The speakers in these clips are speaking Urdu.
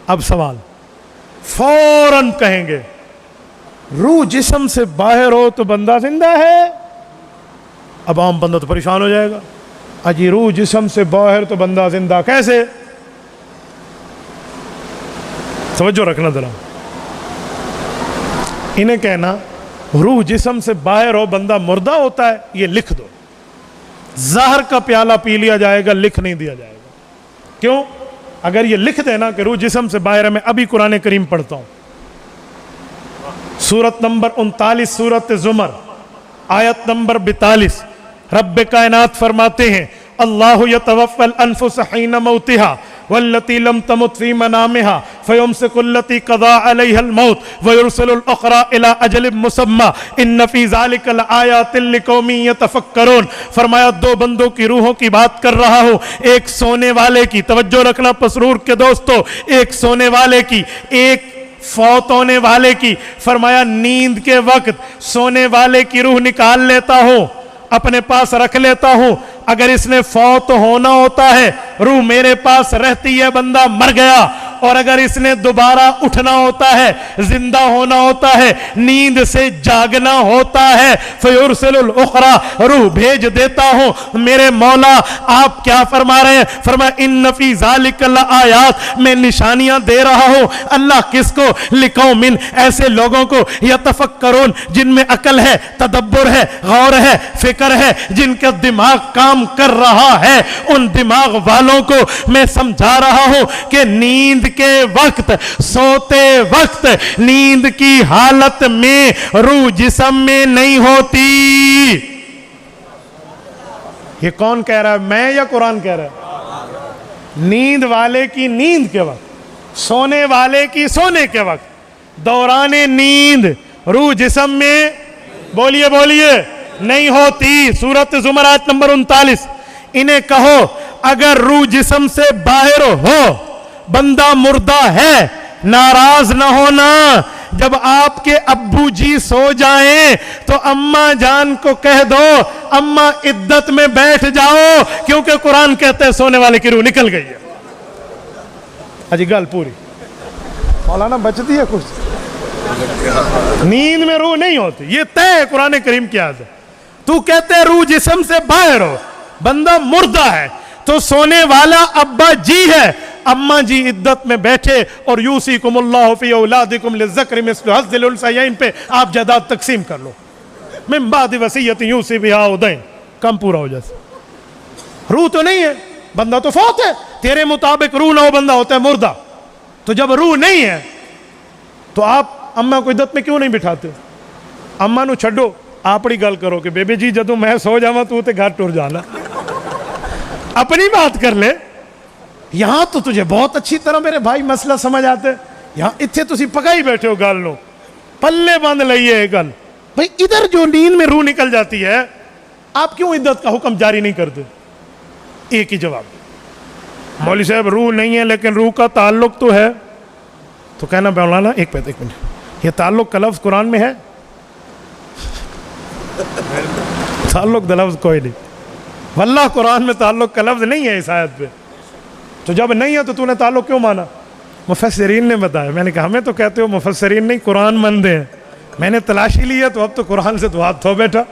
اب سوال فوراً کہیں گے روح جسم سے باہر ہو تو بندہ زندہ ہے. اب عام بندہ تو پریشان ہو جائے گا, اجی روح جسم سے باہر تو بندہ زندہ کیسے؟ توجہ رکھنا ذرا. انہیں کہنا روح جسم سے باہر ہو بندہ مردہ ہوتا ہے, یہ لکھ دو. زہر کا پیالہ پی لیا جائے گا, لکھ نہیں دیا جائے گا. کیوں؟ اگر یہ لکھ دینا کہ روح جسم سے باہر ہے, میں ابھی قرآن کریم پڑھتا ہوں, سورت نمبر 39 سورت زمر آیت نمبر 42. رب کائنات فرماتے ہیں اللہ یتوفی الانفس حین موتها والتي لم تمت في منامها فيمسك التي قضى عليها الموت ويرسل الأخرى إلى أجل مسمى إن في ذلك لآيات لقوم يتفكرون. فرمایا دو بندوں کی روحوں کی بات کر رہا ہوں, ایک سونے والے کی, توجہ رکھنا پسرور کے دوستو, ایک سونے والے کی, ایک فوت ہونے والے کی. فرمایا نیند کے وقت سونے والے کی روح نکال لیتا ہوں, اپنے پاس رکھ لیتا ہوں. اگر اس نے فوت ہونا ہوتا ہے روح میرے پاس رہتی ہے, بندہ مر گیا. اور اگر اس نے دوبارہ اٹھنا ہوتا ہے, زندہ ہونا ہوتا ہے, نیند سے جاگنا ہوتا ہے, فیرسل الاخرى, روح بھیج دیتا ہوں. میرے مولا آپ کیا فرما رہے ہیں؟ فرمایا ان فی ذالک لآیات, میں نشانیاں دے رہا ہوں. اللہ کس کو؟ لقوم, ایسے لوگوں کو, یتفکرون, جن میں عقل ہے, تدبر ہے, غور ہے, فکر ہے, جن کا دماغ کام کر رہا ہے. ان دماغ والوں کو میں سمجھا رہا ہوں کہ نیند کے وقت, سوتے وقت, نیند کی حالت میں روح جسم میں نہیں ہوتی. یہ کون کہہ رہا ہے, میں یا قرآن کہہ رہا ہے؟ نیند والے کی نیند کے وقت, سونے والے کی سونے کے وقت, دوران نیند روح جسم میں بولیے بولیے نہیں ہوتی. سورت زمر آیت نمبر 39. انہیں کہو اگر روح جسم سے باہر ہو بندہ مردہ ہے, ناراض نہ ہونا. جب آپ کے ابو جی سو جائیں تو اماں جان کو کہہ دو اماں عدت میں بیٹھ جاؤ, کیونکہ قرآن کہتے ہیں سونے والے کی روح نکل گئی ہے. اجی گل پوری مولانا بچتی ہے کچھ؟ نیند میں روح نہیں ہوتی, یہ طے ہے قرآن کریم کی آیت ہے. تو کہتے ہیں روح جسم سے باہر ہو بندہ مردہ ہے, تو سونے والا ابا جی ہے, اماں جی عدت میں بیٹھے اور یوصیکم اللہ فی اولادکم للذکر مثل حظ الانثیین پہ آپ جائیداد تقسیم کر لو, من بعد وصیت یوصی بہا او دین, کم پورا ہو جیسے. روح تو نہیں ہے, بندہ تو فوت ہے, تیرے مطابق روح نہ ہو بندہ ہوتا ہے مردہ. تو جب روح نہیں ہے تو آپ اماں کو عدت میں کیوں نہیں بٹھاتے؟ اماں نو چھڈو, اپنی گل کرو کہ بیبی جی جدوں میں سو جاواں تو تے گھر ٹر جانا, اپنی بات کر لے. یہاں تو تجھے بہت اچھی طرح میرے بھائی مسئلہ سمجھ آتے, یہاں اتھے تسی پکائی بیٹھے ہو گل نو, پلے باندھ لئیے گل. بھئی ادھر جو نیند میں روح نکل جاتی ہے آپ کیوں عدت کا حکم جاری نہیں کرتے؟ ایک ہی جواب, مولوی صاحب روح نہیں ہے لیکن روح کا تعلق تو ہے. تو کہنا مولانا ایک منٹ, یہ تعلق کا لفظ قرآن میں ہے؟ تعلق کا لفظ کوئی نہیں, واللہ قرآن میں تعلق کا لفظ نہیں ہے اس آیت پہ. تو جب نہیں ہے تو نے تعلق کیوں مانا؟ مفسرین نے بتایا. میں نے کہا ہمیں تو کہتے ہو مفسرین نہیں قرآن مندے ہیں, میں نے تلاشی لی ہے تو اب تو قرآن سے تو ہاتھ دھو بیٹھا.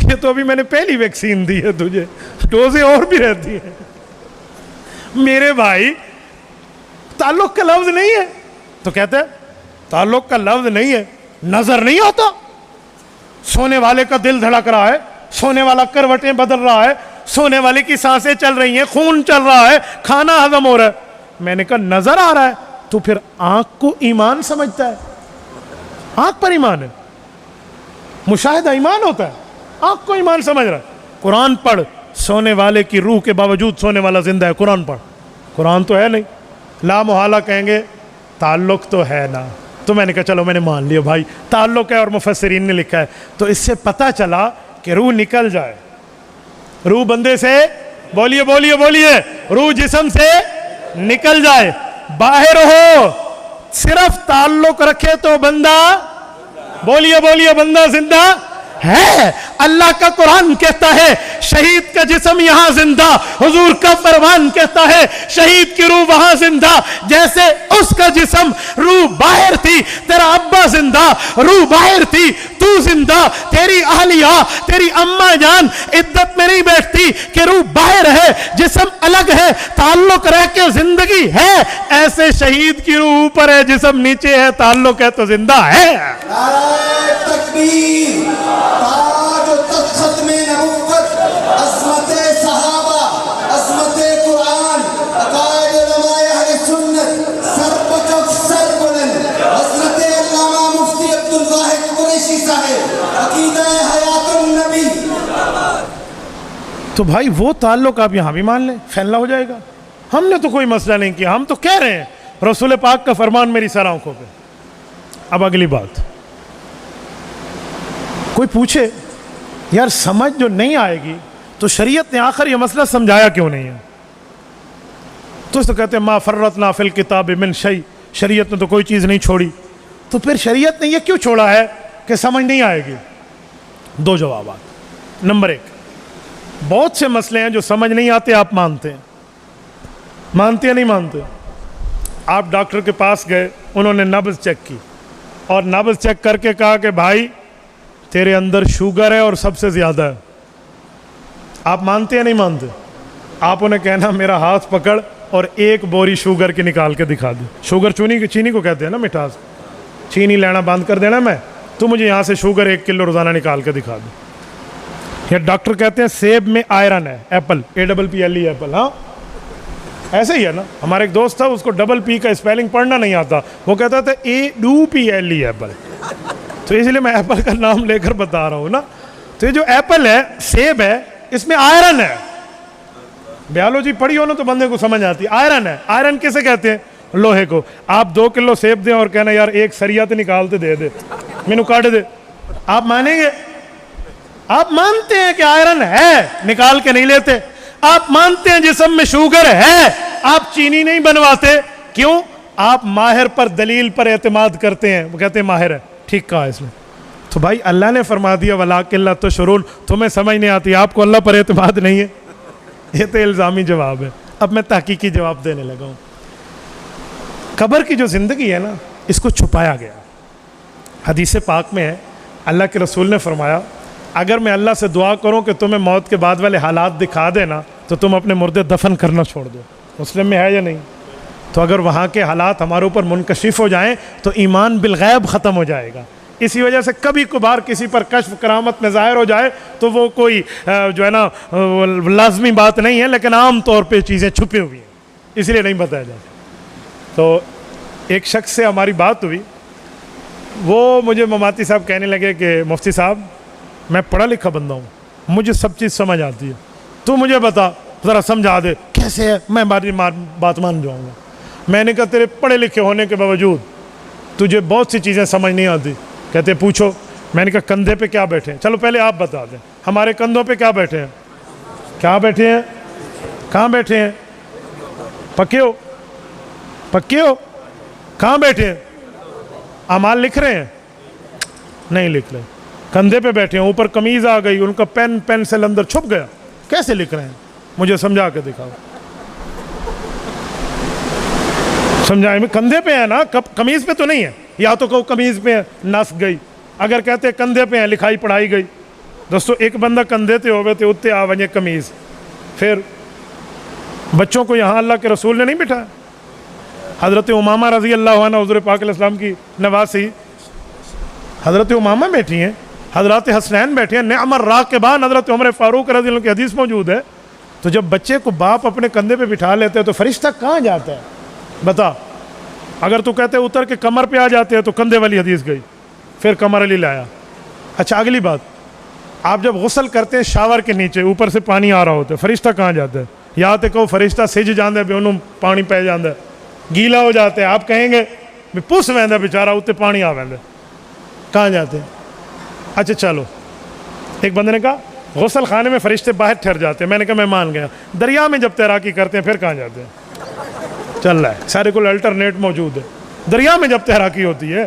یہ تو ابھی میں نے پہلی ویکسین دی ہے تجھے, ڈوزیں اور بھی رہتی ہیں. میرے بھائی تعلق کا لفظ نہیں ہے, تو کہتے ہیں تعلق کا لفظ نہیں ہے, نظر نہیں آتا. سونے والے کا دل دھڑک رہا ہے, سونے والا کروٹیں بدل رہا ہے, سونے والے کی سانسیں چل رہی ہیں, خون چل رہا ہے, کھانا ہضم ہو رہا ہے. میں نے کہا نظر آ رہا ہے, تو پھر آنکھ کو ایمان سمجھتا ہے, آنکھ پر ایمان ہے, مشاہدہ ایمان ہوتا ہے, آنکھ کو ایمان سمجھ رہا ہے. قرآن پڑھ, سونے والے کی روح کے باوجود سونے والا زندہ ہے, قرآن پڑھ. قرآن تو ہے نہیں, لا محالہ کہیں گے تعلق تو ہے نا. تو میں نے کہا چلو میں نے مان لیا بھائی تعلق ہے اور مفسرین نے لکھا ہے. تو اس سے پتہ چلا کہ روح نکل جائے, روح بندے سے بولیے بولیے بولیے روح جسم سے نکل جائے, باہر ہو, صرف تعلق رکھے تو بندہ بولیے بولیے بندہ زندہ ہے. اللہ کا قرآن کہتا ہے شہید کا جسم یہاں زندہ، حضور کا فرمان کہتا ہے شہید کی روح وہاں زندہ، جیسے اس کا جسم روح باہر تھی، تیرا ابا زندہ روح باہر تھی، تو زندہ، تیری اہلیہ تیری اماں جان عدت میں نہیں بیٹھتی کہ روح باہر ہے، جسم الگ ہے، تعلق رہ کے زندگی ہے، ایسے شہید کی روح اوپر ہے، جسم نیچے ہے، تعلق ہے تو زندہ ہے۔ نعرہ تکبیر، تاج و تخت میں نبوت، عظمت صحابہ، عظمت قرآن، عقائد علماء اہل سنت، سر بکف سر بلند، حضرت علامہ مفتی عبدالواحد قریشی صاحب، عقیدہ حیات النبی۔ تو بھائی وہ تعلق آپ یہاں بھی مان لیں، فیصلہ ہو جائے گا۔ ہم نے تو کوئی مسئلہ نہیں کیا، ہم تو کہہ رہے ہیں رسول پاک کا فرمان میری سر آنکھوں پہ۔ اب اگلی بات، کوئی پوچھے یار سمجھ جو نہیں آئے گی تو شریعت نے آخر یہ مسئلہ سمجھایا کیوں نہیں ہے؟ تو اس تو کہتے ہیں ما فرطنا فی الکتاب من شیء، شریعت نے تو کوئی چیز نہیں چھوڑی، تو پھر شریعت نے یہ کیوں چھوڑا ہے کہ سمجھ نہیں آئے گی؟ دو جوابات۔ نمبر ایک، بہت سے مسئلے ہیں جو سمجھ نہیں آتے آپ مانتے ہیں، مانتے یا نہیں مانتے؟ آپ ڈاکٹر کے پاس گئے، انہوں نے نبض چیک کی اور نبض چیک کر کے کہا کہ بھائی تیرے اندر شوگر ہے اور سب سے زیادہ ہے، آپ مانتے یا نہیں مانتے؟ آپ انہیں کہنا میرا ہاتھ پکڑ اور ایک بوری شوگر کی نکال کے دکھا دے۔ شوگر چینی کو کہتے ہیں نا، مٹھاس، چینی لینا بند کر دینا میں، تو مجھے یہاں سے شوگر 1 کلو روزانہ نکال کے دکھا دے۔ یا ڈاکٹر کہتے ہیں سیب میں آئرن ہے، ایپل، APPLE ایپل، ہاں ایسے ہی ہے نا۔ ہمارے ایک دوست تھا، اس کو ڈبل P کا اسپیلنگ پڑھنا نہیں آتا، وہ کہتا تھا APPLE ایپل، تو اس لیے میں ایپل کا نام لے کر بتا رہا ہوں نا۔ تو یہ جو ایپل ہے، سیب ہے، اس میں آئرن ہے، بیالوجی پڑھی ہو نا تو بندے کو سمجھ آتی ہے، آئرن ہے۔ آئرن کسے کہتے ہیں؟ لوہے کو۔ آپ 2 کلو سیب دیں اور کہنا یار ایک سریا تو نکالتے دے دے، مینو کاٹ دے، آپ مانیں گے؟ آپ مانتے ہیں کہ آئرن ہے، نکال کے نہیں لیتے۔ آپ مانتے ہیں جسم میں شوگر ہے، آپ چینی نہیں بنواتے، کیوں؟ آپ ماہر پر، دلیل پر اعتماد کرتے ہیں، وہ کہتے ہیں ماہر ہے، ٹھیک کہا اس نے۔ تو بھائی اللہ نے فرما دیا وَلَٰكِن لَا تَشْعُرُونَ، تمہیں سمجھ نہیں آتی، آپ کو اللہ پر اعتماد نہیں ہے، یہ تو الزامی جواب ہے۔ اب میں تحقیقی جواب دینے لگا ہوں۔ قبر کی جو زندگی ہے نا، اس کو چھپایا گیا۔ حدیث پاک میں ہے، اللہ کے رسول نے فرمایا اگر میں اللہ سے دعا کروں کہ تمہیں موت کے بعد والے حالات دکھا دینا تو تم اپنے مردے دفن کرنا چھوڑ دو۔ مسلم میں ہے یا نہیں؟ تو اگر وہاں کے حالات ہمارے اوپر منکشف ہو جائیں تو ایمان بالغیب ختم ہو جائے گا۔ اسی وجہ سے کبھی کبھار کسی پر کشف کرامت میں ظاہر ہو جائے تو وہ کوئی جو ہے نا لازمی بات نہیں ہے، لیکن عام طور پہ چیزیں چھپی ہوئی ہیں، اس لیے نہیں بتایا جاتا۔ تو ایک شخص سے ہماری بات ہوئی، وہ مجھے مماتی صاحب کہنے لگے کہ مفتی صاحب میں پڑھا لکھا بندہ ہوں، مجھے سب چیز سمجھ آتی ہے، تو مجھے بتا ذرا سمجھا دے کیسے ہے، میں بات مان جاؤں گا۔ میں نے کہا تیرے پڑھے لکھے ہونے کے باوجود تجھے بہت سی چیزیں سمجھ نہیں آتی۔ کہتے پوچھو۔ میں نے کہا کندھے پہ کیا بیٹھے ہیں؟ چلو پہلے آپ بتا دیں، ہمارے کندھوں پہ کیا بیٹھے ہیں؟ کیا بیٹھے ہیں؟ کہاں بیٹھے ہیں؟ پکے ہو؟ پکے ہو؟ کہاں بیٹھے ہیں؟ اعمال لکھ رہے ہیں؟ نہیں لکھ رہے، کندھے پہ بیٹھے ہیں، اوپر قمیض آ گئی، ان کا پینسل اندر چھپ گیا، کیسے لکھ رہے ہیں؟ مجھے سمجھا کے دکھاؤ۔ سمجھائے میں کندھے پہ ہے نا، قمیض پہ تو نہیں ہے، یا تو کہو قمیض پہ ہے، نس گئی، اگر کہتے کندھے پہ ہیں لکھائی پڑھائی گئی۔ دوستو ایک بندہ کندھے تے ہوئے تے اتنے آ ونجے قمیض۔ پھر بچوں کو یہاں اللہ کے رسول نے نہیں بٹھایا؟ حضرت امامہ رضی اللہ عنہ حضور پاک علیہ السلام کی نواسی، حضرت امامہ بیٹھی ہیں، حضرت حسنین بیٹھے ہیں، نعم الراکبان حضرت عمر فاروق رضی اللہ عنہ کی حدیث موجود ہے۔ تو جب بچے کو باپ اپنے کندھے پہ بٹھا لیتے ہیں تو فرشتہ کہاں جاتا ہے؟ بتا، اگر تو کہتے اتر کے کمر پہ آ جاتے ہیں تو کندھے والی حدیث گئی، پھر کمر علی لایا۔ اچھا اگلی بات، آپ جب غسل کرتے ہیں شاور کے نیچے اوپر سے پانی آ رہا ہوتا ہے، فرشتہ کہاں جاتا ہے؟ یا تو کہو فرشتہ سج جاندے پہ انہوں پانی پہ جاندے، گیلا ہو جاتے ہیں، آپ کہیں گے پس ویندا بیچارہ اتنے پانی آ ویندا، کہاں جاتے ہیں؟ اچھا چلو، ایک بندے نے کہا غسل خانے میں فرشتے باہر ٹھہر جاتے ہیں، میں نے کہا میں مان گیا، دریا میں جب تیراکی کرتے ہیں پھر کہاں جاتے ہیں؟ چل رہا ہے، سارے کو الٹرنیٹ موجود ہے، دریا میں جب تیراکی ہوتی ہے